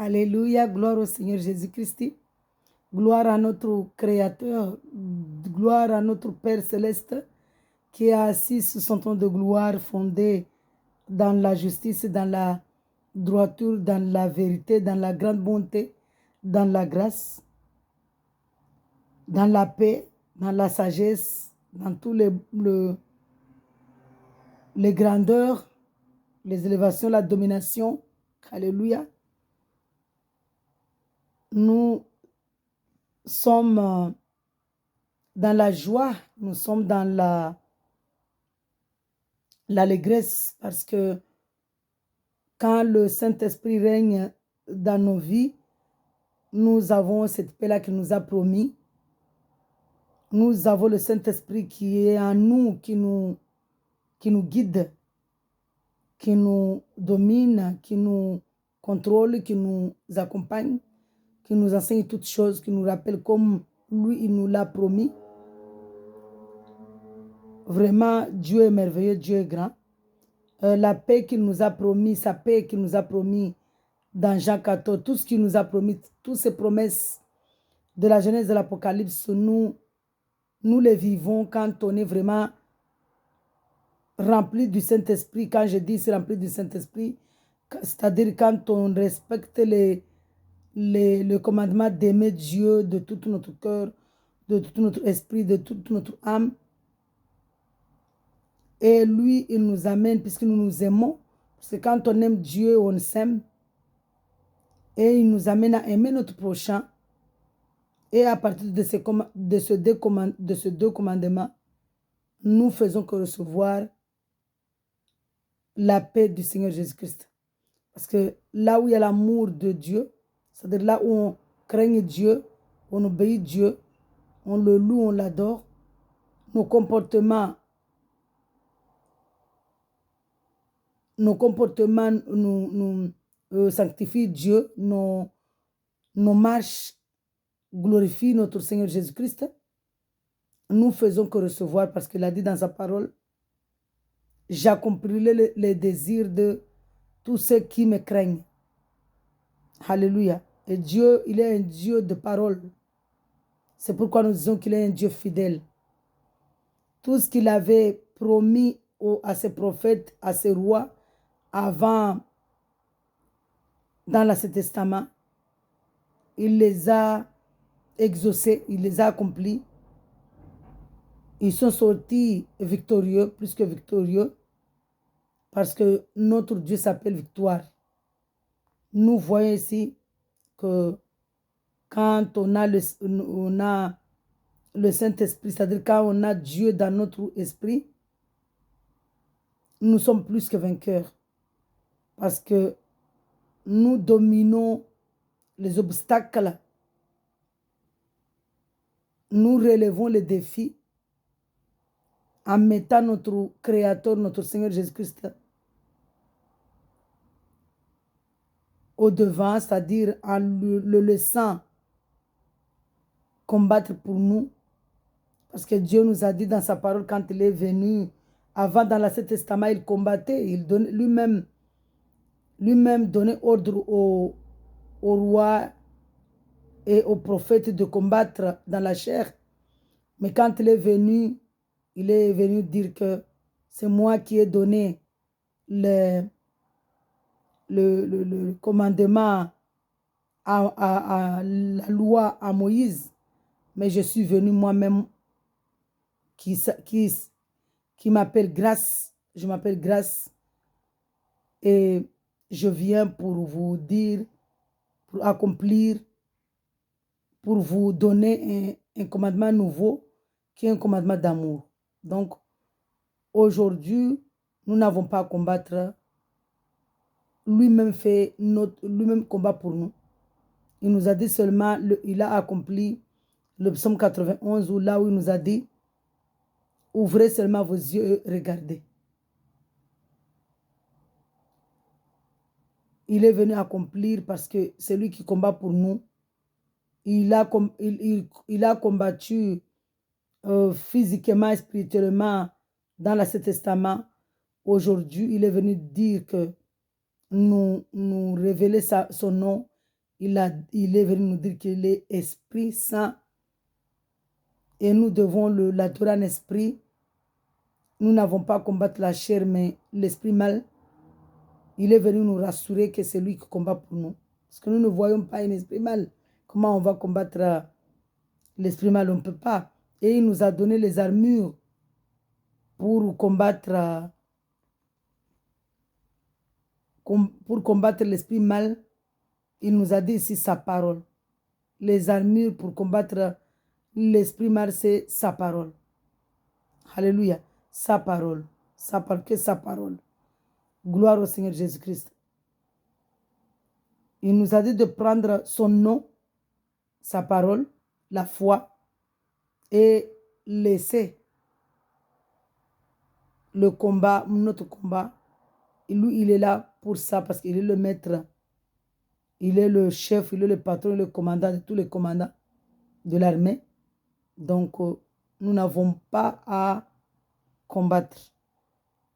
Alléluia, gloire au Seigneur Jésus-Christ. Gloire à notre Créateur, gloire à notre Père céleste qui est assis sur son trône de gloire fondé dans la justice, dans la droiture, dans la vérité, dans la grande bonté, dans la grâce, dans la paix, dans la sagesse, dans tous les grandeurs, les élévations, la domination. Alléluia. Nous sommes dans la joie, nous sommes dans l'allégresse parce que quand le Saint-Esprit règne dans nos vies, nous avons cette paix-là qu'il nous a promis. Nous avons le Saint-Esprit qui est en nous, qui nous guide, qui nous domine, qui nous contrôle, qui nous accompagne, qui nous enseigne toutes choses, qui nous rappelle comme lui, il nous l'a promis. Vraiment, Dieu est merveilleux, Dieu est grand. La paix qu'il nous a promis, sa paix qu'il nous a promis dans Jean 14, tout ce qu'il nous a promis, toutes ces promesses de la Genèse de l'Apocalypse, nous les vivons quand on est vraiment rempli du Saint-Esprit. Quand je dis c'est rempli du Saint-Esprit, c'est-à-dire quand on respecte le commandement d'aimer Dieu de tout notre cœur, de tout notre esprit, de toute notre âme. Et lui, il nous amène, puisque nous nous aimons, parce que quand on aime Dieu, on s'aime. Et il nous amène à aimer notre prochain. Et à partir de ces deux commandements, nous faisons que recevoir la paix du Seigneur Jésus-Christ. Parce que là où il y a l'amour de Dieu, c'est-à-dire là où on craigne Dieu, on obéit Dieu, on le loue, on l'adore, nos comportements nous sanctifient Dieu, nos marches glorifient notre Seigneur Jésus-Christ. Nous faisons que recevoir parce qu'il a dit dans sa parole, j'accomplirai les désirs de tous ceux qui me craignent. Alléluia. Et Dieu, il est un Dieu de parole. C'est pourquoi nous disons qu'il est un Dieu fidèle. Tout ce qu'il avait promis à ses prophètes, à ses rois, avant, dans l'Ancien Testament, il les a exaucés, il les a accomplis. Ils sont sortis victorieux, plus que victorieux, parce que notre Dieu s'appelle Victoire. Nous voyons ici que quand on a le Saint-Esprit, c'est-à-dire quand on a Dieu dans notre esprit, nous sommes plus que vainqueurs. Parce que nous dominons les obstacles. Nous relevons les défis en mettant notre Créateur, notre Seigneur Jésus-Christ au devant, c'est-à-dire en le laissant combattre pour nous. Parce que Dieu nous a dit dans sa parole, quand il est venu, avant dans l'Ancien Testament, il combattait, il donnait lui-même donnait ordre au roi et aux prophètes de combattre dans la chair. Mais quand il est venu dire que c'est moi qui ai donné le commandement à la loi à Moïse, mais je suis venu moi-même qui m'appelle grâce, je m'appelle grâce et je viens pour vous dire, pour accomplir, pour vous donner un commandement nouveau qui est un commandement d'amour. Donc, aujourd'hui, nous n'avons pas à combattre. Lui-même lui-même combat pour nous. Il nous a dit seulement, il a accompli le psaume 91, où là où il nous a dit, ouvrez seulement vos yeux et regardez. Il est venu accomplir parce que c'est lui qui combat pour nous. Il a combattu physiquement, spirituellement dans l'Ancien Testament. Aujourd'hui, il est venu dire que nous révéler son nom il est venu nous dire qu'il est Esprit Saint et nous devons l'adorer en esprit. Nous n'avons pas à combattre la chair, mais l'esprit mal. Il est venu nous rassurer que c'est lui qui combat pour nous. Parce que nous ne voyons pas un esprit mal. Comment on va combattre l'esprit mal? On ne peut pas. Et il nous a donné les armures pour combattre l'esprit mal. Il nous a dit ici sa parole. Les armures pour combattre l'esprit mal, c'est sa parole. Alléluia. Sa parole. Sa parole. Que sa parole. Gloire au Seigneur Jésus-Christ. Il nous a dit de prendre son nom, sa parole, la foi, et laisser le combat, notre combat. Lui, il est là pour ça parce qu'il est le maître. Il est le chef, il est le patron, le commandant de tous les commandants de l'armée. Donc, nous n'avons pas à combattre.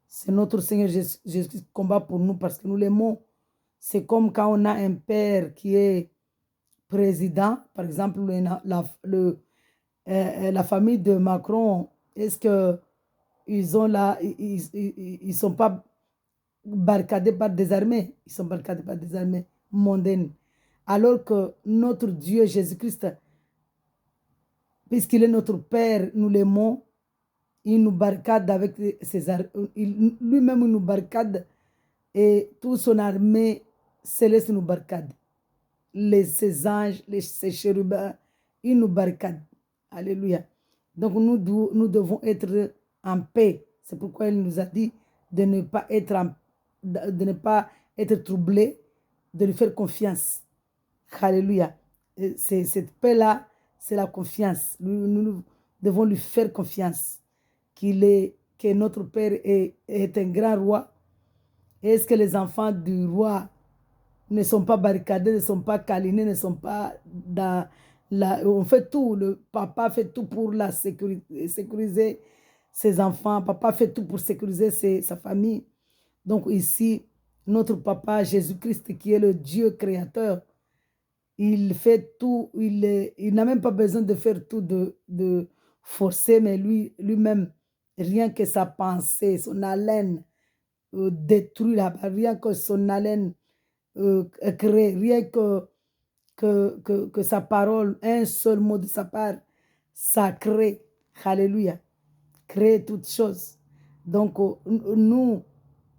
C'est notre Seigneur Jésus qui combat pour nous parce que nous l'aimons. C'est comme quand on a un père qui est président, par exemple, la famille de Macron, est-ce que ils sont pas barricadés par des armées, ils sont barricadés par des armées mondaines. Alors que notre Dieu Jésus-Christ, puisqu'il est notre Père, nous l'aimons, il nous barricade avec ses armées, lui-même il nous barricade et toute son armée céleste nous barricade. Ses anges, ses chérubins, ils nous barricadent. Alléluia. Donc nous devons être en paix. C'est pourquoi il nous a dit de ne pas être troublés, de lui faire confiance. Alléluia. Cette paix-là, c'est la confiance. Nous devons lui faire confiance. Que notre Père est un grand roi. Est-ce que les enfants du roi ne sont pas barricadés, ne sont pas câlinés, ne sont pas dans on fait tout. Le papa fait tout pour sécuriser ses enfants. Papa fait tout pour sécuriser sa famille. Donc ici, notre papa Jésus-Christ, qui est le Dieu créateur, il fait tout. Il n'a même pas besoin de faire tout, de forcer, mais lui-même, rien que sa pensée, son haleine détruit rien que son haleine créer, rien que sa parole, un seul mot de sa part, ça crée. Alléluia. Crée toutes choses. Donc, nous,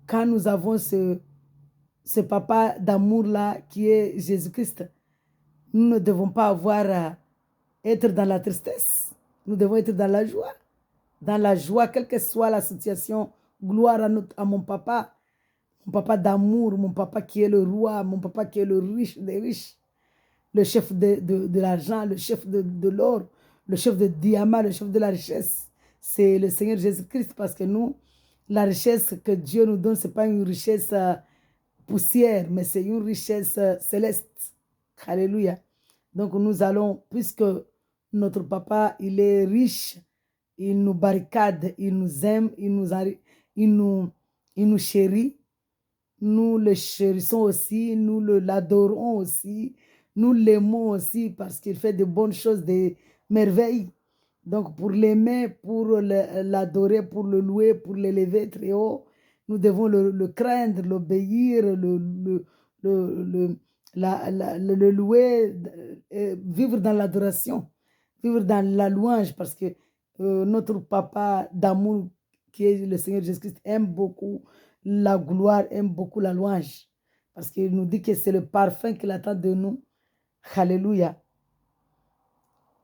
quand nous avons ce papa d'amour-là qui est Jésus-Christ, nous ne devons pas être dans la tristesse. Nous devons être dans la joie. Dans la joie, quelle que soit la situation. Gloire à mon papa. Mon papa d'amour, mon papa qui est le roi, mon papa qui est le riche des riches, le chef de l'argent, le chef de l'or, le chef de diamant, le chef de la richesse. C'est le Seigneur Jésus-Christ parce que nous, la richesse que Dieu nous donne, ce n'est pas une richesse poussière, mais c'est une richesse céleste. Alléluia. Donc nous allons, puisque notre papa, il est riche, il nous barricade, il nous aime, il nous chérit. Nous le chérissons aussi, nous l'adorons aussi, nous l'aimons aussi parce qu'il fait de bonnes choses, des merveilles. Donc pour l'aimer, pour l'adorer, pour le louer, pour l'élever très haut, nous devons le craindre, l'obéir, le louer, vivre dans l'adoration, vivre dans la louange parce que notre papa d'amour qui est le Seigneur Jésus-Christ aime beaucoup la gloire, aime beaucoup la louange. Parce qu'il nous dit que c'est le parfum qu'il attend de nous. Alléluia.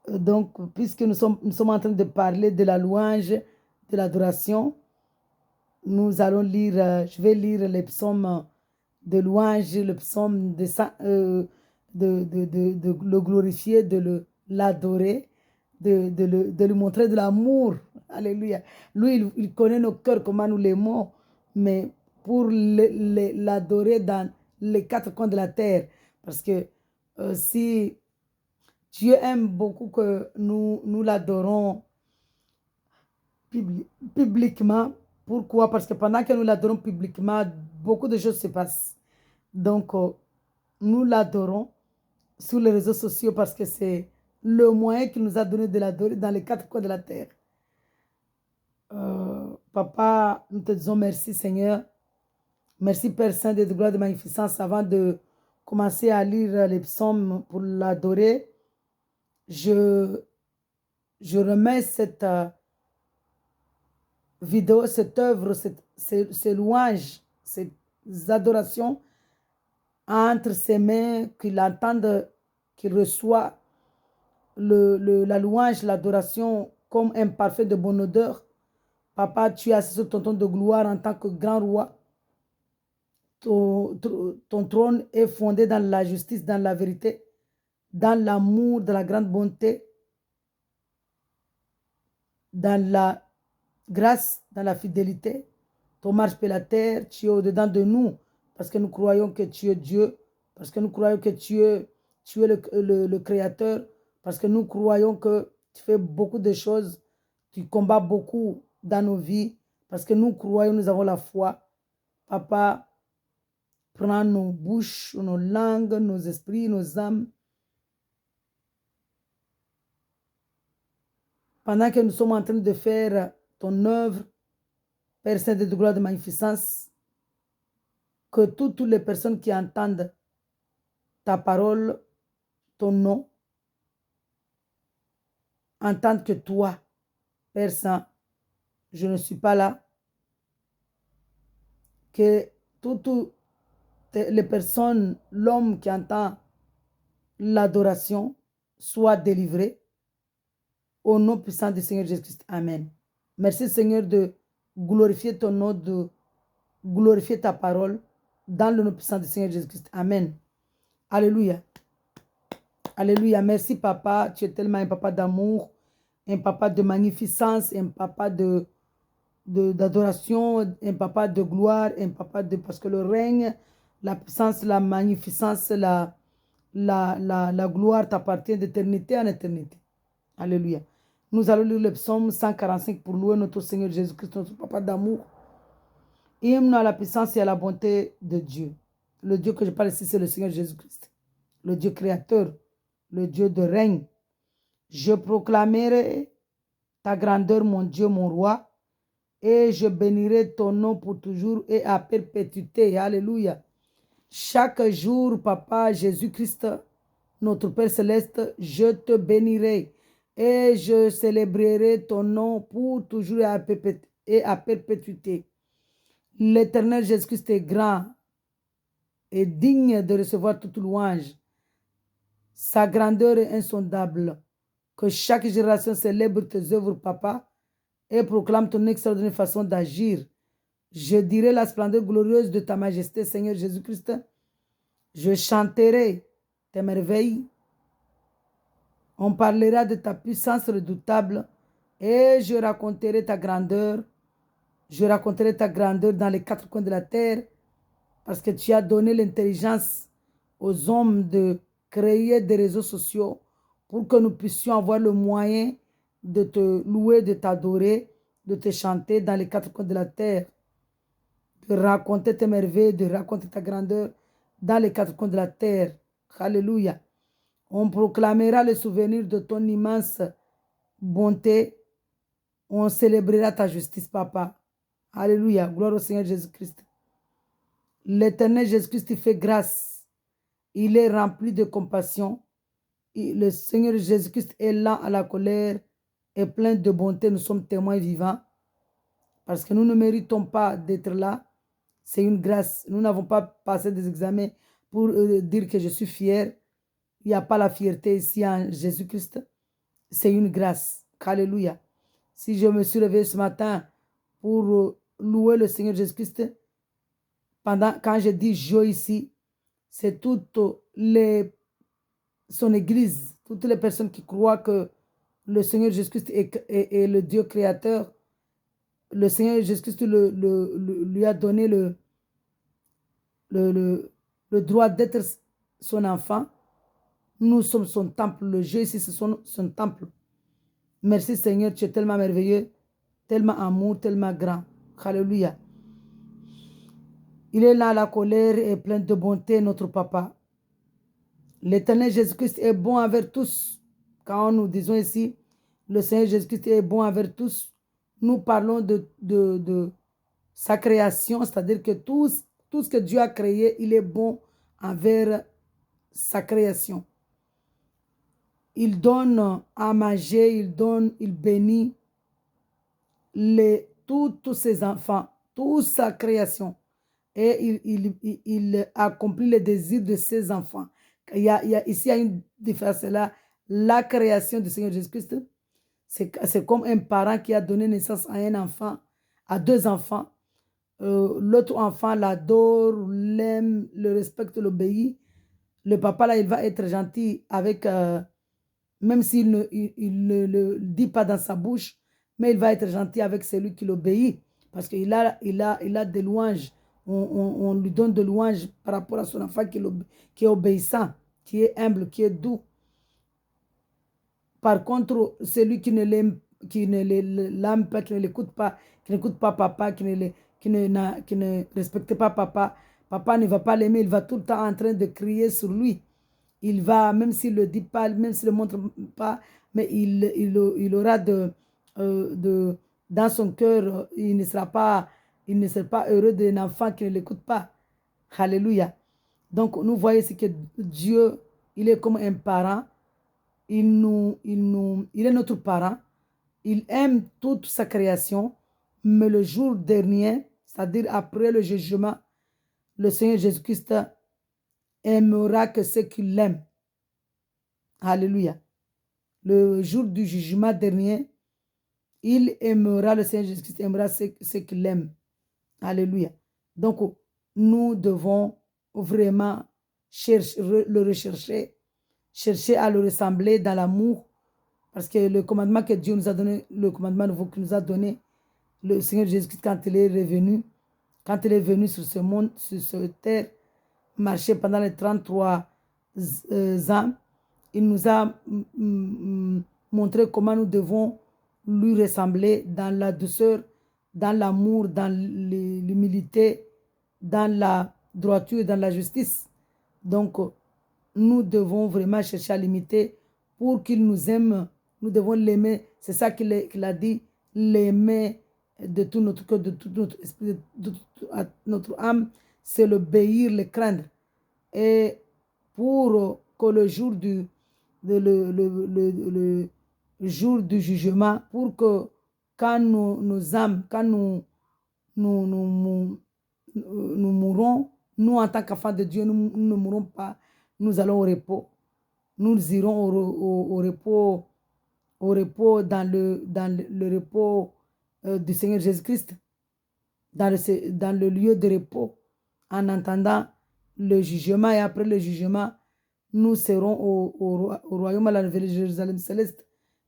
Donc, puisque nous sommes en train de parler de la louange, de l'adoration, nous allons lire, je vais lire les psaumes de louange, le psaume de le glorifier, de l'adorer, de lui montrer de l'amour. Alléluia. Lui, il connaît nos cœurs, comment nous l'aimons, mais pour l'adorer dans les quatre coins de la terre. Parce que si Dieu aime beaucoup que nous l'adorons publiquement, pourquoi? Parce que pendant que nous l'adorons publiquement, beaucoup de choses se passent. Donc, nous l'adorons sur les réseaux sociaux parce que c'est le moyen qu'il nous a donné de l'adorer dans les quatre coins de la terre. Papa, nous te disons merci Seigneur. Merci Père Saint de gloire de magnificence. Avant de commencer à lire les psaumes pour l'adorer, je remets cette vidéo, cette œuvre, ces louanges, ces adorations entre ses mains, qu'il entende, qu'il reçoit la louange, l'adoration comme un parfum de bonne odeur. Papa, tu es assis sur ton trône de gloire en tant que grand roi. Ton trône est fondé dans la justice, dans la vérité, dans l'amour, dans la grande bonté, dans la grâce, dans la fidélité. Ton marche sur la terre, tu es au-dedans de nous parce que nous croyons que tu es Dieu, parce que nous croyons que tu es le Créateur, parce que nous croyons que tu fais beaucoup de choses, tu combats beaucoup dans nos vies, parce que nous croyons, nous avons la foi. Papa, prends nos bouches, nos langues, nos esprits, nos âmes. Pendant que nous sommes en train de faire ton œuvre, Père Saint de gloire de magnificence, que toutes les personnes qui entendent ta parole, ton nom, entendent que toi, Père Saint, je ne suis pas là, que toutes les personnes, l'homme qui entend l'adoration, soit délivré au nom puissant du Seigneur Jésus-Christ. Amen. Merci Seigneur de glorifier ton nom, de glorifier ta parole dans le nom puissant du Seigneur Jésus-Christ. Amen. Alléluia. Alléluia. Merci papa. Tu es tellement un papa d'amour, un papa de magnificence, un papa d'adoration, un papa de gloire, un papa de... Parce que le règne, la puissance, la magnificence, la gloire t'appartient d'éternité en éternité. Alléluia. Nous allons lire le psaume 145 pour louer notre Seigneur Jésus-Christ, notre papa d'amour. Hymne à la puissance et à la bonté de Dieu. Le Dieu que je parle ici, c'est le Seigneur Jésus-Christ. Le Dieu créateur, le Dieu de règne. Je proclamerai ta grandeur, mon Dieu, mon roi, et je bénirai ton nom pour toujours et à perpétuité. Alléluia. Chaque jour, papa Jésus-Christ, notre Père céleste, je te bénirai et je célébrerai ton nom pour toujours et à perpétuité. L'Éternel Jésus-Christ est grand et digne de recevoir toute louange. Sa grandeur est insondable. Que chaque génération célèbre tes œuvres, papa, et proclame ton extraordinaire façon d'agir. Je dirai la splendeur glorieuse de ta majesté, Seigneur Jésus-Christ. Je chanterai tes merveilles. On parlera de ta puissance redoutable et je raconterai ta grandeur. Je raconterai ta grandeur dans les quatre coins de la terre parce que tu as donné l'intelligence aux hommes de créer des réseaux sociaux pour que nous puissions avoir le moyen de te louer, de t'adorer, de te chanter dans les quatre coins de la terre, de raconter tes merveilles, de raconter ta grandeur dans les quatre coins de la terre. Alléluia. On proclamera le souvenir de ton immense bonté. On célébrera ta justice, papa. Alléluia. Gloire au Seigneur Jésus-Christ. L'Éternel Jésus-Christ fait grâce. Il est rempli de compassion. Le Seigneur Jésus-Christ est lent à la colère et plein de bonté. Nous sommes témoins vivants parce que nous ne méritons pas d'être là. C'est une grâce. Nous n'avons pas passé des examens pour dire que je suis fier. Il n'y a pas la fierté ici en Jésus-Christ. C'est une grâce. Alléluia. Si je me suis levé ce matin pour louer le Seigneur Jésus-Christ, quand je dis je ici, c'est toute son église, toutes les personnes qui croient que le Seigneur Jésus-Christ est le Dieu créateur. Le Seigneur Jésus-Christ lui a donné le droit d'être son enfant. Nous sommes son temple. Le jeu ici, c'est son temple. Merci Seigneur, tu es tellement merveilleux, tellement amour, tellement grand. Alléluia. Il est là, la colère est pleine de bonté, notre papa. L'Éternel Jésus-Christ est bon envers tous. Quand nous disons ici, le Seigneur Jésus-Christ est bon envers tous, nous parlons de sa création, c'est-à-dire que tout ce que Dieu a créé, il est bon envers sa création. Il donne à manger, il donne, il bénit tous ses enfants, toute sa création. Et il accomplit les désirs de ses enfants. Ici, il y a une différence là. La création du Seigneur Jésus-Christ, c'est comme un parent qui a donné naissance à un enfant, à deux enfants. L'autre enfant l'adore, l'aime, le respecte, l'obéit. Le papa, là, il va être gentil avec, même s'il ne le dit pas dans sa bouche, mais il va être gentil avec celui qui l'obéit. Parce qu'il a des louanges. On lui donne de louanges par rapport à son enfant qui est obéissant, qui est humble, qui est doux. Par contre, celui qui ne l'aime pas, qui ne l'écoute pas, qui n'écoute pas papa, qui ne respecte pas papa, papa ne va pas l'aimer, il va tout le temps en train de crier sur lui. Il va, même s'il ne le dit pas, même s'il ne le montre pas, mais il aura dans son cœur, il ne sera pas heureux d'un enfant qui ne l'écoute pas. Alléluia. Donc, nous voyons ici que Dieu, il est comme un parent. Il est notre parent. Il aime toute sa création. Mais le jour dernier, c'est-à-dire après le jugement, le Seigneur Jésus-Christ aimera que ceux qui l'aiment. Alléluia. Le jour du jugement dernier, il aimera, le Seigneur Jésus-Christ aimera ceux qui l'aiment. Alléluia. Donc, nous devons vraiment le rechercher, chercher à le ressembler dans l'amour, parce que le commandement que Dieu nous a donné, le commandement nouveau qu'il nous a donné, le Seigneur Jésus-Christ, quand il est venu sur ce monde, sur cette terre, marché pendant les 33 ans, il nous a montré comment nous devons lui ressembler dans la douceur, dans l'amour, dans l'humilité, dans la droiture, dans la justice. Donc, nous devons vraiment chercher à l'imiter pour qu'il nous aime. Nous devons l'aimer. C'est ça qu'il a dit, l'aimer de tout notre cœur, de tout notre esprit, de toute notre âme, c'est l'obéir, le craindre. Et pour que le jour le jour du jugement, pour que quand nos âmes, quand nous mourrons, nous en tant qu'enfants de Dieu, nous ne mourrons pas, nous allons au repos. Nous irons au repos dans le repos du Seigneur Jésus-Christ, dans le lieu de repos, en entendant le jugement. Et après le jugement, nous serons au royaume, à la nouvelle Jérusalem céleste,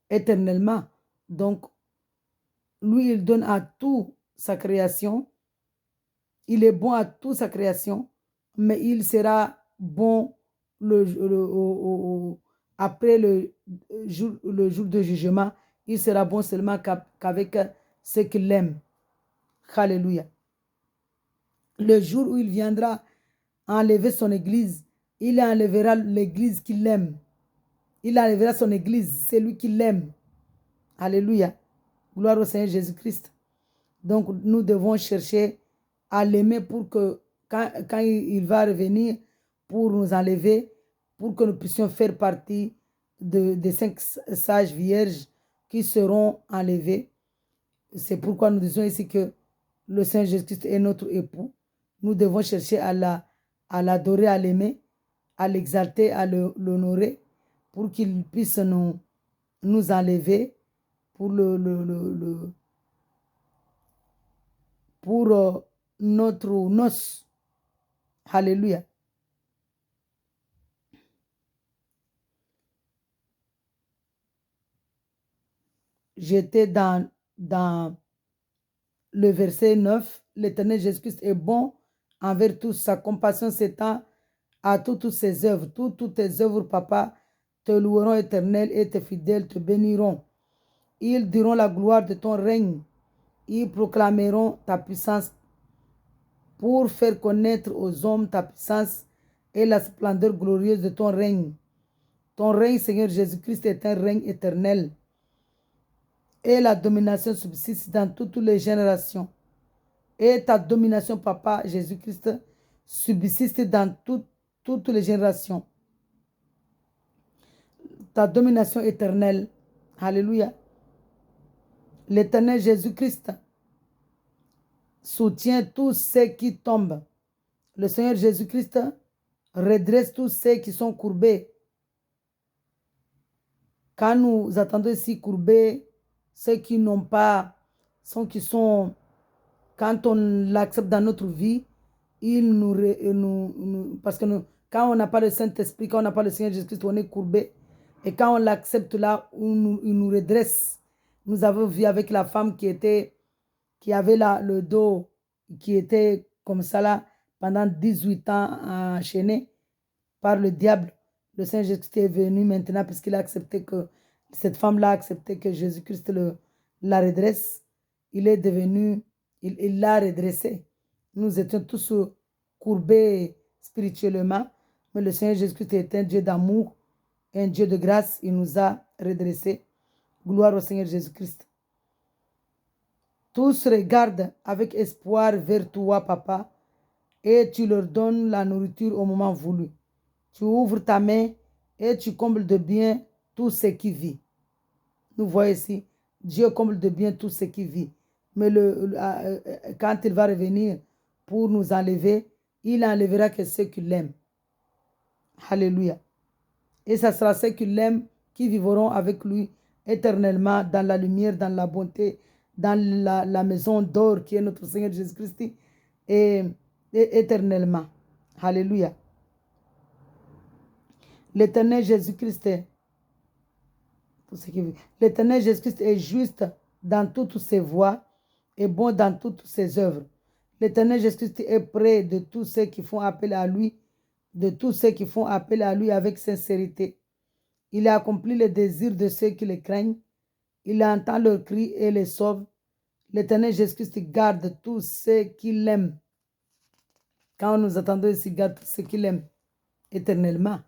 éternellement. Donc, lui, il donne à tout sa création. Il est bon à toute sa création, mais il sera bon après le jour de jugement. Il sera bon seulement qu'avec ceux qui l'aiment. Alléluia. Le jour où il viendra enlever son église, il enlèvera l'église qu'il aime. Il enlèvera son église, c'est lui qui l'aime. Alléluia. Gloire au Seigneur Jésus-Christ. Donc, nous devons chercher à l'aimer pour que quand il va revenir pour nous enlever, pour que nous puissions faire partie des 5 sages vierges qui seront enlevés. C'est pourquoi nous disons ici que le Seigneur Jésus-Christ est notre époux. Nous devons chercher à l'adorer, à l'aimer, à l'exalter, à l'honorer pour qu'il puisse nous enlever pour notre noce. Alléluia. J'étais dans le verset 9. L'Éternel Jésus-Christ est bon envers tous. Sa compassion s'étend à toutes ses œuvres. Toutes tes œuvres, papa, te loueront, Éternel, et tes fidèles te béniront. Ils diront la gloire de ton règne. Ils proclameront ta puissance pour faire connaître aux hommes ta puissance et la splendeur glorieuse de ton règne. Ton règne, Seigneur Jésus-Christ, est un règne éternel. Et la domination subsiste dans toutes les générations. Et ta domination, Papa Jésus-Christ, subsiste dans toutes les générations. Ta domination éternelle. Alléluia. L'éternel Jésus-Christ soutient tous ceux qui tombent. Le Seigneur Jésus-Christ redresse tous ceux qui sont courbés. Quand nous attendons ici courbés, ceux qui n'ont pas, quand on l'accepte dans notre vie, parce que quand on n'a pas le Saint-Esprit, quand on n'a pas le Seigneur Jésus-Christ, on est courbé. Et quand on l'accepte là, il nous redresse. Nous avons vu avec la femme qui avait le dos, qui était comme ça là, pendant 18 ans enchaîné par le diable. Le Seigneur Jésus-Christ est venu maintenant puisqu'il a accepté que cette femme-là a accepté que Jésus-Christ la redresse. Il est devenu, il l'a redressé. Nous étions tous courbés spirituellement, mais le Seigneur Jésus-Christ est un Dieu d'amour, un Dieu de grâce. Il nous a redressés. Gloire au Seigneur Jésus-Christ. Tous regardent avec espoir vers toi, Papa, et tu leur donnes la nourriture au moment voulu. Tu ouvres ta main et tu combles de bien tout ce qui vit. Nous voyons ici, Dieu comble de bien tout ce qui vit. Mais quand il va revenir pour nous enlever, il enlèvera que ceux qui l'aiment. Alléluia. Et ce sera ceux qui l'aiment qui vivront avec lui éternellement dans la lumière, dans la bonté, dans la maison d'or qui est notre Seigneur Jésus-Christ et éternellement. Alléluia. L'éternel Jésus-Christ est juste dans toutes ses voies et bon dans toutes ses œuvres. L'éternel Jésus-Christ est près de tous ceux qui font appel à lui, avec sincérité. Il a accompli les désirs de ceux qui le craignent. Il entend leurs cris et les sauve. L'éternel Jésus-Christ garde tous ceux qui l'aiment. Quand nous attendons ici, garde tous ceux qui l'aiment éternellement.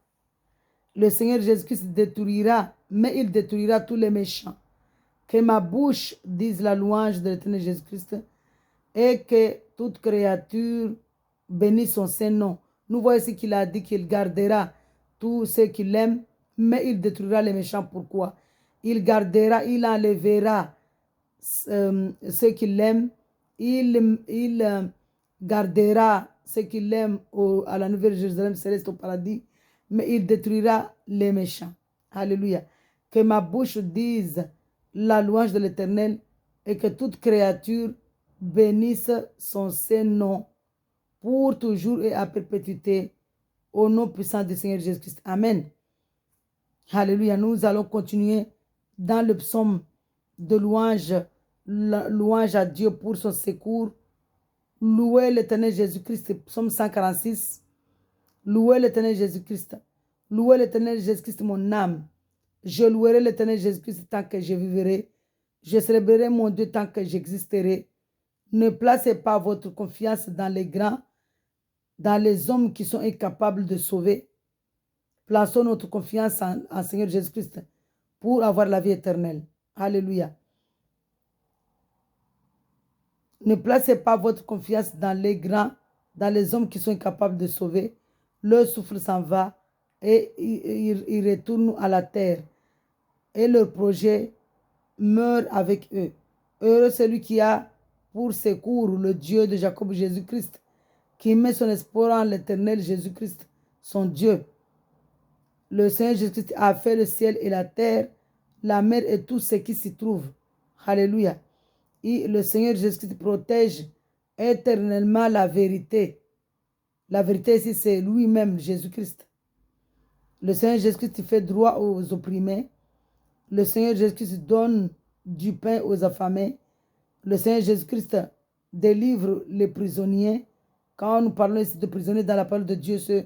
Le Seigneur Jésus-Christ détruira, mais il détruira tous les méchants. Que ma bouche dise la louange de l'éternel Jésus-Christ et que toute créature bénisse son Saint-Nom. Nous voyons ici qu'il a dit qu'il gardera tous ceux qui l'aiment, mais il détruira les méchants. Pourquoi? Il gardera, il enlèvera ceux qui l'aiment, il gardera ceux qui l'aiment à la nouvelle Jérusalem céleste au paradis, mais il détruira les méchants. Alléluia. Que ma bouche dise la louange de l'Éternel et que toute créature bénisse son Saint-Nom pour toujours et à perpétuité, au nom puissant du Seigneur Jésus-Christ. Amen. Alléluia. Nous allons continuer dans le psaume de louange, louange à Dieu pour son secours. Louez l'Éternel Jésus-Christ, psaume 146. Louez l'Éternel Jésus-Christ. Louez l'Éternel Jésus-Christ, mon âme. Je louerai l'Éternel Jésus-Christ tant que je vivrai. Je célébrerai mon Dieu tant que j'existerai. Ne placez pas votre confiance dans les grands, dans les hommes qui sont incapables de sauver. Plaçons notre confiance en Seigneur Jésus-Christ pour avoir la vie éternelle. Alléluia. Ne placez pas votre confiance dans les grands, dans les hommes qui sont incapables de sauver. Leur souffle s'en va et ils retournent à la terre. Et leur projet meurt avec eux. Heureux celui qui a pour secours le Dieu de Jacob, Jésus-Christ, qui met son espoir en l'Éternel Jésus-Christ, son Dieu. Le Seigneur Jésus-Christ a fait le ciel et la terre, la mer et tout ce qui s'y trouve. Alléluia. Et le Seigneur Jésus-Christ protège éternellement la vérité. La vérité ici, c'est lui-même, Jésus-Christ. Le Seigneur Jésus-Christ fait droit aux opprimés. Le Seigneur Jésus-Christ donne du pain aux affamés. Le Seigneur Jésus-Christ délivre les prisonniers. Quand nous parlons ici de prisonniers dans la parole de Dieu, ceux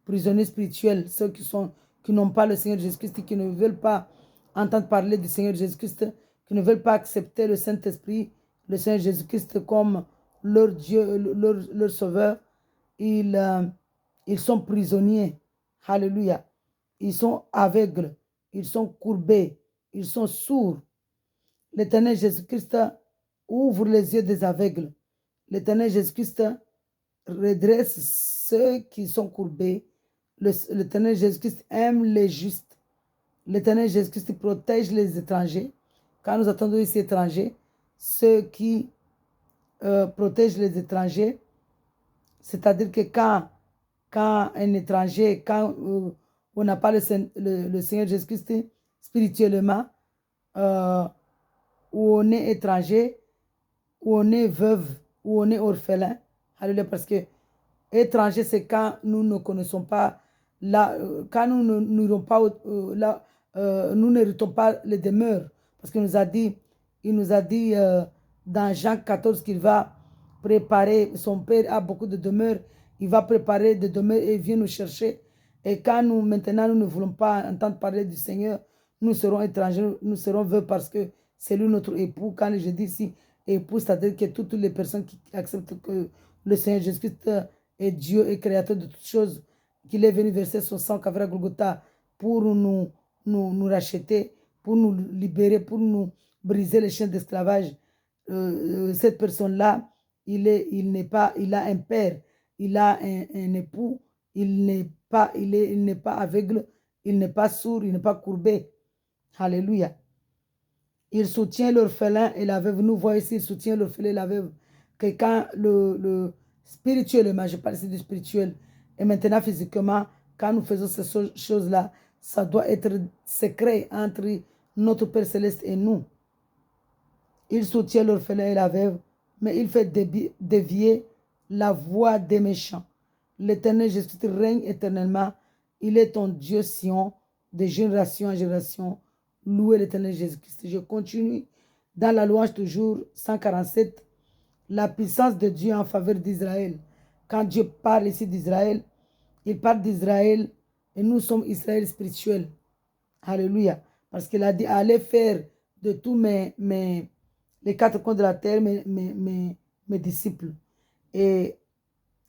prisonniers spirituels, ceux qui n'ont pas le Seigneur Jésus-Christ, qui ne veulent pas entendre parler du Seigneur Jésus-Christ, qui ne veulent pas accepter le Saint-Esprit, le Seigneur Jésus-Christ comme leur Dieu, leur Sauveur, ils Ils sont prisonniers. Alléluia. Ils sont aveugles. Ils sont courbés. Ils sont sourds. L'Éternel Jésus-Christ ouvre les yeux des aveugles. L'Éternel Jésus-Christ redresse ceux qui sont courbés. L'Éternel Jésus-Christ aime les justes. L'Éternel Jésus-Christ protège les étrangers. Quand nous attendons ici étrangers, ceux qui protègent les étrangers, c'est-à-dire que quand un étranger, quand on n'a pas le Seigneur Jésus-Christ spirituellement, où on est étranger, où on est veuve, où on est orphelin. Alléluia, parce que étranger, c'est quand nous ne connaissons pas, là, quand nous n'irons pas là, nous n'héritons pas les demeures. Parce qu'il nous a dit, dans Jean 14 qu'il va préparer, son Père a beaucoup de demeures, il va préparer des demeures et il vient nous chercher. Et quand nous, maintenant, nous ne voulons pas entendre parler du Seigneur, nous serons étrangers, nous serons veuves parce que c'est lui notre époux. Quand je dis ici époux, c'est-à-dire que toutes les personnes qui acceptent que le Seigneur Jésus-Christ est Dieu et créateur de toutes choses, qu'il est venu verser son sang Calvaire à Golgotha pour nous racheter, pour nous libérer, pour nous briser les chaînes d'esclavage. Cette personne-là, il a un père, il a un époux, il n'est pas aveugle, il n'est pas sourd, il n'est pas courbé. Alléluia. Il soutient l'orphelin et la veuve. Nous voyons ici, il soutient l'orphelin et la veuve. Que quand le spirituellement, je parle ici du spirituel, et maintenant physiquement, quand nous faisons ces choses-là, ça doit être secret entre notre Père Céleste et nous. Il soutient l'orphelin et la veuve, mais il fait dévier la voix des méchants. L'Éternel Jésus règne éternellement. Il est ton Dieu Sion, de génération en génération. Louez l'Éternel Jésus-Christ. Je continue dans la louange toujours 147. La puissance de Dieu en faveur d'Israël. Quand Dieu parle ici d'Israël, il parle d'Israël et nous sommes Israël spirituel. Alléluia. Parce qu'il a dit, allez faire de tous les quatre coins de la terre mes disciples. Et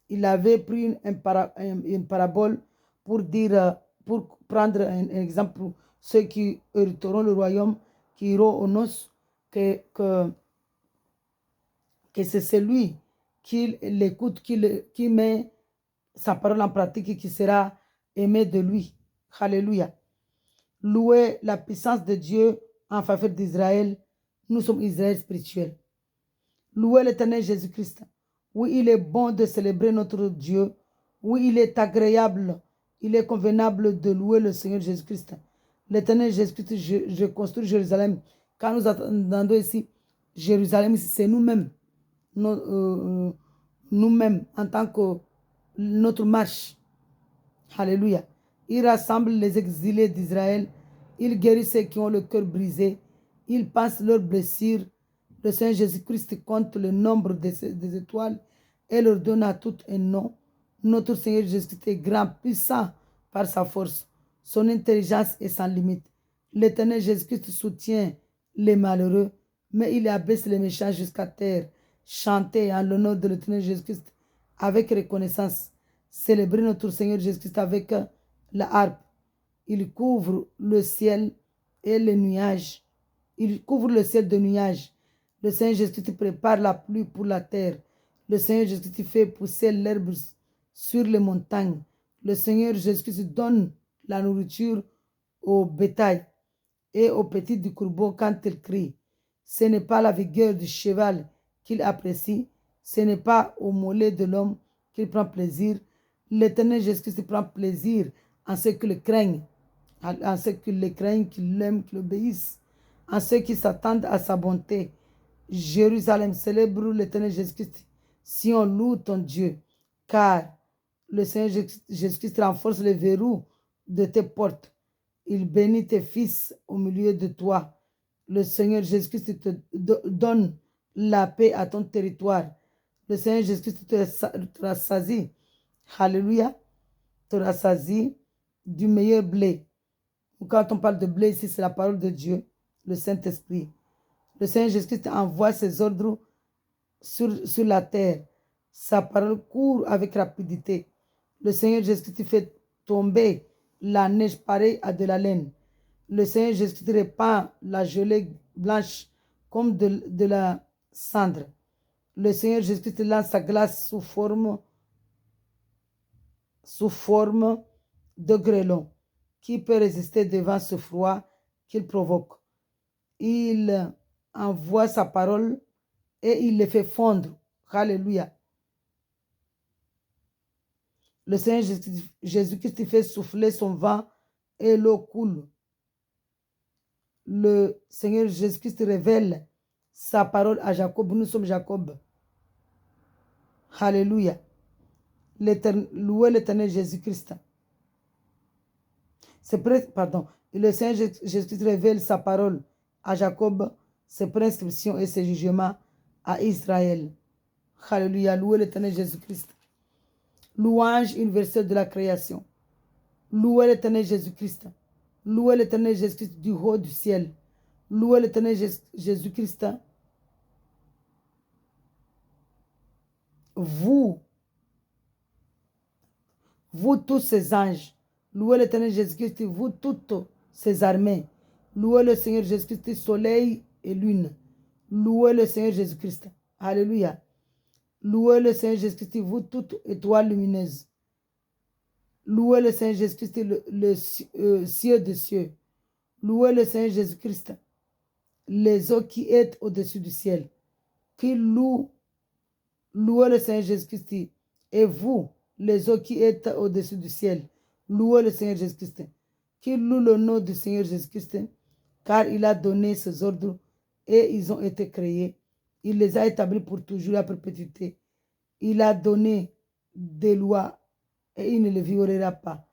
il avait pris une parabole pour dire, pour prendre un exemple pour ceux qui hériteront le royaume, qui iront aux noces, que c'est celui qui l'écoute, qui met sa parole en pratique et qui sera aimé de lui. Alléluia. Louer la puissance de Dieu en faveur d'Israël. Nous sommes Israël spirituel. Louer l'Éternel Jésus-Christ. Oui, il est bon de célébrer notre Dieu. Oui, il est agréable. Il est convenable de louer le Seigneur Jésus-Christ. L'Éternel Jésus-Christ, je construis Jérusalem. Quand nous attendons ici, Jérusalem, c'est nous-mêmes. Nous-mêmes, en tant que notre marche. Alléluia. Il rassemble les exilés d'Israël. Il guérit ceux qui ont le cœur brisé. Il passe leurs blessures. Le Seigneur Jésus-Christ compte le nombre des étoiles et leur donne à toutes un nom. Notre Seigneur Jésus-Christ est grand, puissant par sa force. Son intelligence est sans limite. L'Éternel Jésus-Christ soutient les malheureux, mais il abaisse les méchants jusqu'à terre. Chantez en l'honneur de l'Éternel Jésus-Christ avec reconnaissance. Célébrez notre Seigneur Jésus-Christ avec la harpe. Il couvre le ciel et les nuages. Il couvre le ciel de nuages. Le Seigneur Jésus-Christ prépare la pluie pour la terre. Le Seigneur Jésus-Christ fait pousser l'herbe sur les montagnes. Le Seigneur Jésus-Christ donne la nourriture au bétail et aux petits du corbeau quand il crie. Ce n'est pas la vigueur du cheval qu'il apprécie. Ce n'est pas au mollet de l'homme qu'il prend plaisir. L'Éternel Jésus-Christ prend plaisir en ceux qui le craignent, en ceux qui le craignent, qui l'aiment, qui l'obéissent, en ceux qui s'attendent à sa bonté. Jérusalem, célèbre l'Éternel Jésus-Christ. Si on loue ton Dieu, car le Seigneur Jésus-Christ renforce les verrous de tes portes. Il bénit tes fils au milieu de toi. Le Seigneur Jésus-Christ te donne la paix à ton territoire. Le Seigneur Jésus-Christ te rassasie. Alléluia. Te rassasie du meilleur blé. Quand on parle de blé ici, c'est la parole de Dieu, le Saint-Esprit. Le Seigneur Jésus-Christ envoie ses ordres sur la terre. Sa parole court avec rapidité. Le Seigneur Jésus-Christ fait tomber la neige pareille à de la laine. Le Seigneur Jésus-Christ répand la gelée blanche comme de la cendre. Le Seigneur Jésus-Christ lance sa glace sous forme de grêlon. Qui peut résister devant ce froid qu'il provoque? Il envoie sa parole et il les fait fondre. Alléluia. Le Seigneur Jésus-Christ fait souffler son vent et l'eau coule. Le Seigneur Jésus-Christ révèle sa parole à Jacob. Nous sommes Jacob. Alléluia. Louez l'Éternel Jésus-Christ. Pardon. Le Seigneur Jésus-Christ révèle sa parole à Jacob, ses prescriptions et ses jugements à Israël. Alléluia. Louez l'Éternel Jésus-Christ. Louange universelle de la création. Louez l'Éternel Jésus-Christ. Louez l'Éternel Jésus-Christ du haut du ciel. Louez l'Éternel Jésus-Christ. Vous tous ces anges. Louez l'Éternel Jésus-Christ, vous toutes ces armées. Louez le Seigneur Jésus-Christ, soleil et lune. Louez le Seigneur Jésus-Christ. Alléluia. Louez le Seigneur Jésus-Christ, vous toutes étoiles lumineuses. Louez le Seigneur Jésus-Christ, le cieux des cieux. Louez le Seigneur Jésus-Christ, les eaux qui est au-dessus du ciel. Louez le Seigneur Jésus-Christ. Et vous, les eaux qui êtes au-dessus du ciel, louez le Seigneur Jésus-Christ. Qui loue le nom du Seigneur Jésus-Christ, car il a donné ses ordres et ils ont été créés. Il les a établis pour toujours la perpétuité. Il a donné des lois et il ne les violera pas.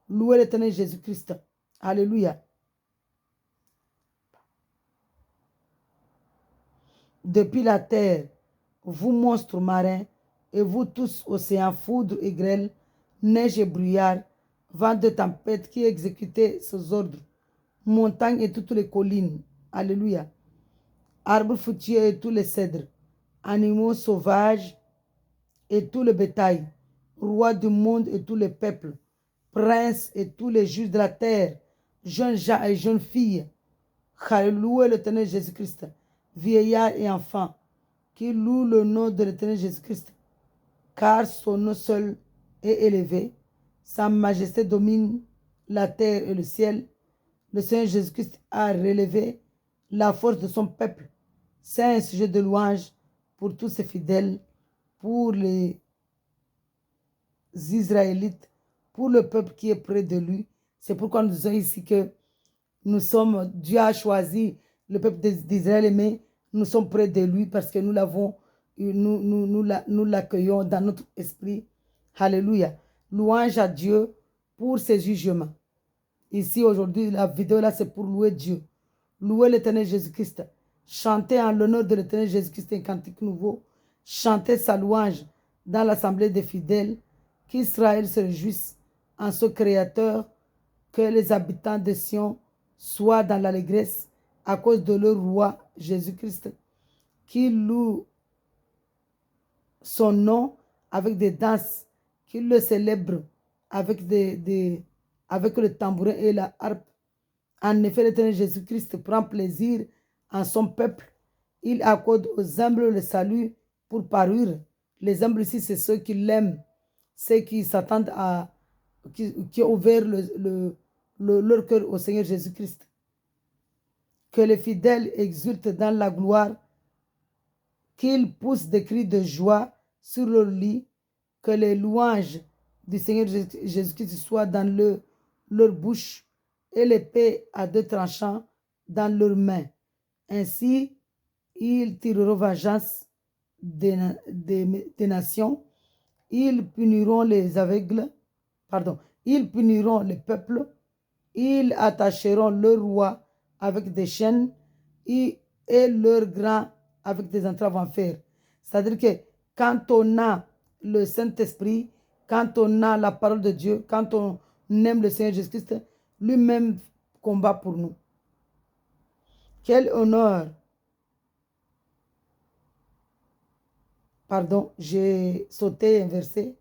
Louez l'Éternel Jésus-Christ. Alléluia. Depuis la terre, vous monstres marins, et vous tous océans, foudre et grêle, neige et brouillard, vent de tempête qui exécutez ses ordres, montagnes et toutes les collines. Alléluia. Arbres fruitiers et tous les cèdres, animaux sauvages et tout le bétail, rois du monde et tous les peuples, princes et tous les juges de la terre, jeunes gens et jeunes filles. Alléluia l'Éternel Jésus-Christ, vieillards et enfants, qui louent le nom de l'Éternel Jésus-Christ, car son nom seul est élevé. Sa majesté domine la terre et le ciel. Le Seigneur Jésus-Christ a relevé la force de son peuple. C'est un sujet de louange pour tous ses fidèles, pour les Israélites, pour le peuple qui est près de lui. C'est pourquoi nous disons ici que Dieu a choisi le peuple d'Israël, mais nous sommes près de lui parce que nous l'accueillons dans notre esprit. Alléluia. Louange à Dieu pour ses jugements. Ici, aujourd'hui, la vidéo là, c'est pour louer Dieu. Louer l'Éternel Jésus-Christ. Chanter en l'honneur de l'Éternel Jésus-Christ un cantique nouveau. Chanter sa louange dans l'assemblée des fidèles. Qu'Israël se réjouisse en ce Créateur. Que les habitants de Sion soient dans l'allégresse à cause de leur roi Jésus-Christ. Qui loue son nom avec des danses. Qui le célèbre avec avec le tambourin et la harpe. En effet, l'Éternel Jésus-Christ prend plaisir en son peuple. Il accorde aux humbles le salut pour parure. Les humbles ici, c'est ceux qui l'aiment, ceux qui s'attendent qui ont ouvert leur cœur au Seigneur Jésus-Christ. Que les fidèles exultent dans la gloire, qu'ils poussent des cris de joie sur leur lit, que les louanges du Seigneur Jésus-Christ soient dans leur bouche et l'épée à deux tranchants dans leurs mains. Ainsi, ils tireront vengeance des nations, ils puniront les aveugles, ils puniront les peuples, ils attacheront leurs rois avec des chaînes et leurs grands avec des entraves en fer. C'est-à-dire que quand on a le Saint-Esprit, quand on a la parole de Dieu, quand on aime le Seigneur Jésus-Christ, lui-même combat pour nous. Quel honneur. Pardon, j'ai sauté un verset.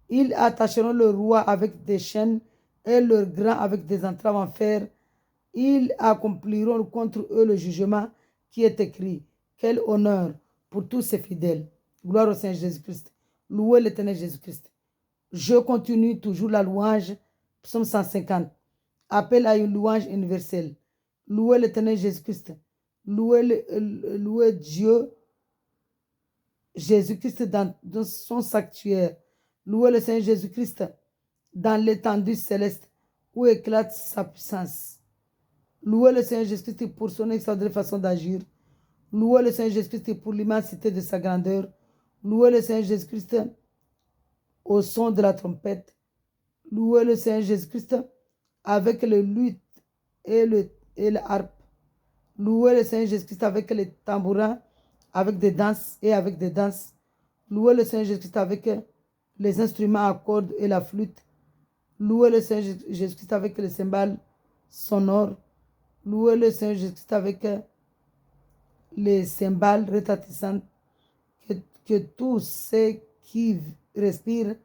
Ils attacheront le roi avec des chaînes et leur grand avec des entraves en fer. Ils accompliront contre eux le jugement qui est écrit. Quel honneur pour tous ces fidèles. Gloire au Seigneur Jésus-Christ. Louez l'Éternel Jésus-Christ. Je continue toujours la louange. Psaume 150. Appel à une louange universelle. Louez l'Éternel Jésus-Christ. Louez Dieu Jésus-Christ dans son sanctuaire. Louez le Seigneur Jésus-Christ dans l'étendue céleste où éclate sa puissance. Louez le Seigneur Jésus-Christ pour son extraordinaire façon d'agir. Louez le Seigneur Jésus-Christ pour l'immensité de sa grandeur. Louez le Seigneur Jésus-Christ au son de la trompette. Louez le Seigneur Jésus-Christ avec le luth et la harpe. Louez le Seigneur Jésus-Christ avec les tambourins, avec des danses et avec des danses. Louez le Seigneur Jésus-Christ avec les instruments à cordes et la flûte. Louez le Seigneur Jésus-Christ avec les cymbales sonores. Louez le Seigneur Jésus-Christ avec les cymbales retentissantes. Que tous ceux qui respirent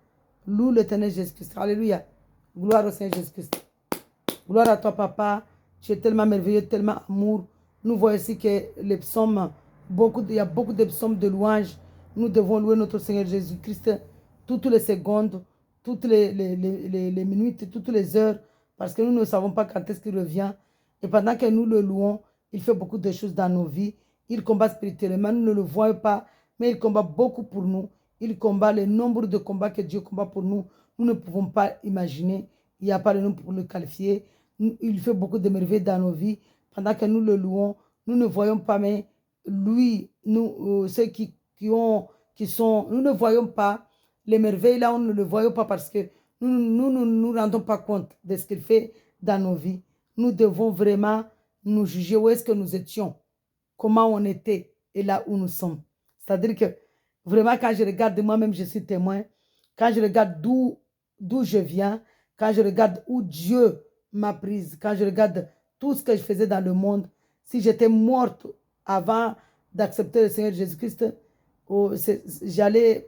louent l'Éternel Jésus-Christ. Alléluia. Gloire au Seigneur Jésus-Christ. Gloire à toi, papa. Tu es tellement merveilleux, tellement amour. Nous voyons ici que les psaumes, il y a beaucoup de psaumes de louange. Nous devons louer notre Seigneur Jésus-Christ toutes les secondes, toutes les minutes, toutes les heures, parce que nous ne savons pas quand est-ce qu'il revient. Et pendant que nous le louons, il fait beaucoup de choses dans nos vies. Il combat spirituellement, nous ne le voyons pas, mais il combat beaucoup pour nous. Il combat le nombre de combats que Dieu combat pour nous. Nous ne pouvons pas imaginer. Il n'y a pas le nom pour le qualifier. Il fait beaucoup de merveilles dans nos vies. Pendant que nous le louons, nous ne voyons pas, mais lui, ceux qui sont, nous ne voyons pas les merveilles là, on ne le voyons pas parce que nous ne nous rendons pas compte de ce qu'il fait dans nos vies. Nous devons vraiment nous juger où est-ce que nous étions, comment on était et là où nous sommes. C'est-à-dire que vraiment, quand je regarde moi-même, je suis témoin. Quand je regarde d'où je viens, quand je regarde où Dieu m'a prise, quand je regarde tout ce que je faisais dans le monde, si j'étais morte avant d'accepter le Seigneur Jésus-Christ, j'allais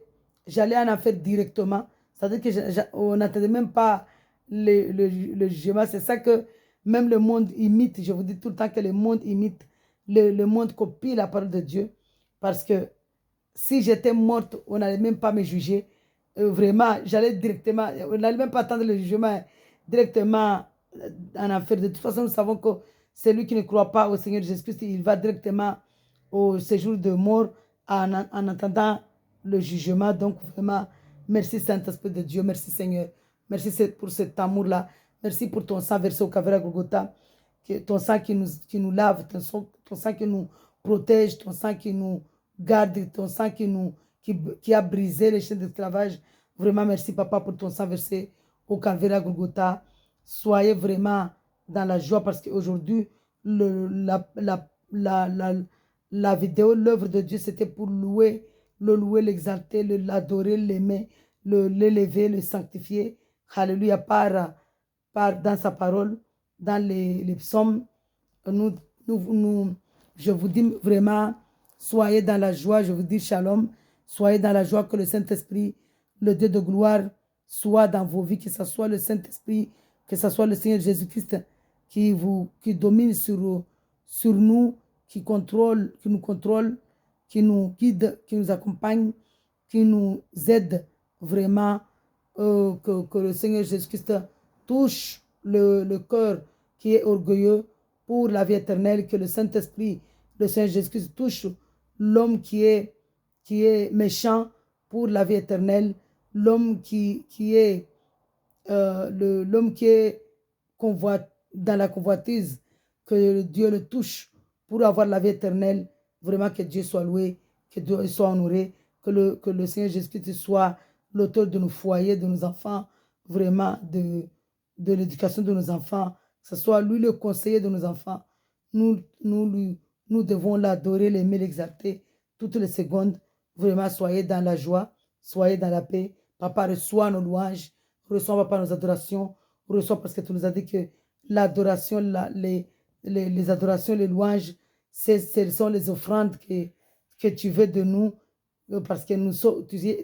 en enfer directement. C'est-à-dire qu'on n'attendait même pas le jugement. C'est ça que même le monde imite. Je vous dis tout le temps que le monde imite. Le monde copie la parole de Dieu. Parce que si j'étais morte, on n'allait même pas me juger. Vraiment, j'allais directement, on n'allait même pas attendre le jugement directement en enfer. De toute façon, nous savons que celui qui ne croit pas au Seigneur Jésus-Christ, il va directement au séjour de mort en attendant le jugement. Donc, vraiment, merci Saint-Esprit de Dieu, merci Seigneur. Merci pour cet amour-là. Merci pour ton sang versé au Calvaire à Golgotha. Ton sang qui nous lave, ton sang qui nous protège, ton sang qui nous garde, ton sang qui a brisé les chaînes d'esclavage. Vraiment, merci Papa pour ton sang versé au Calvaire à Golgotha. Soyez vraiment dans la joie parce qu'aujourd'hui, la vidéo, l'œuvre de Dieu, c'était pour louer, l'exalter, l'adorer, l'aimer, l'élever, le sanctifier. Alléluia, dans sa parole, dans les psaumes. Je vous dis vraiment, soyez dans la joie, je vous dis shalom, soyez dans la joie que le Saint-Esprit, le Dieu de gloire, soit dans vos vies, que ce soit le Saint-Esprit, que ce soit le Seigneur Jésus-Christ qui domine sur nous, qui nous contrôle, qui nous guide, qui nous accompagne, qui nous aide vraiment, que le Seigneur Jésus-Christ touche le cœur qui est orgueilleux pour la vie éternelle, que le Saint-Esprit, le Seigneur Jésus-Christ touche l'homme qui est méchant pour la vie éternelle, l'homme qui est l'homme qui est dans la convoitise, que Dieu le touche pour avoir la vie éternelle. Vraiment que Dieu soit loué, que Dieu soit honoré, que le Seigneur Jésus-Christ soit l'auteur de nos foyers, de nos enfants, vraiment de l'éducation de nos enfants, que ce soit lui le conseiller de nos enfants. Nous devons l'adorer, l'aimer, l'exalter toutes les secondes. Vraiment, soyez dans la joie, soyez dans la paix. Papa, reçois nos louanges, reçois, Papa, nos adorations, reçois parce que tu nous as dit que l'adoration, les adorations, les louanges, ce sont les offrandes que tu veux de nous, parce que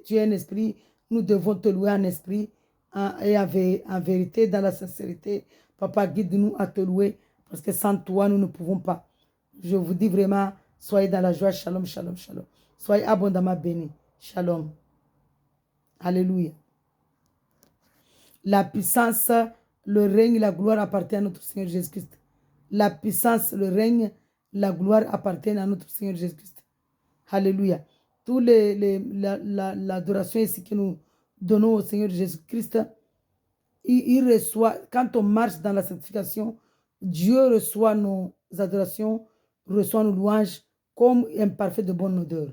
tu es un esprit, nous devons te louer en esprit et en vérité, dans la sincérité. Papa, guide-nous à te louer parce que sans toi, nous ne pouvons pas. Je vous dis vraiment, soyez dans la joie. Shalom, shalom, shalom. Soyez abondamment bénis. Shalom. Alléluia. La puissance, le règne, la gloire appartiennent à notre Seigneur Jésus-Christ. La puissance, le règne, la gloire appartiennent à notre Seigneur Jésus-Christ. Alléluia. Tous l'adoration ici que nous donnons au Seigneur Jésus-Christ, il reçoit, quand on marche dans la sanctification, Dieu reçoit nos adorations, reçoit nos louanges comme un parfait de bonne odeur.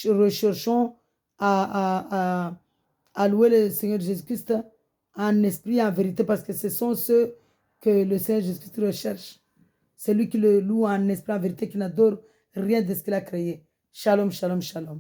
Recherchons à louer le Seigneur Jésus-Christ en esprit et en vérité parce que ce sont ceux que le Seigneur Jésus-Christ recherche. C'est lui qui le loue en esprit et en vérité, qui n'adore rien de ce qu'il a créé. Shalom, shalom, shalom.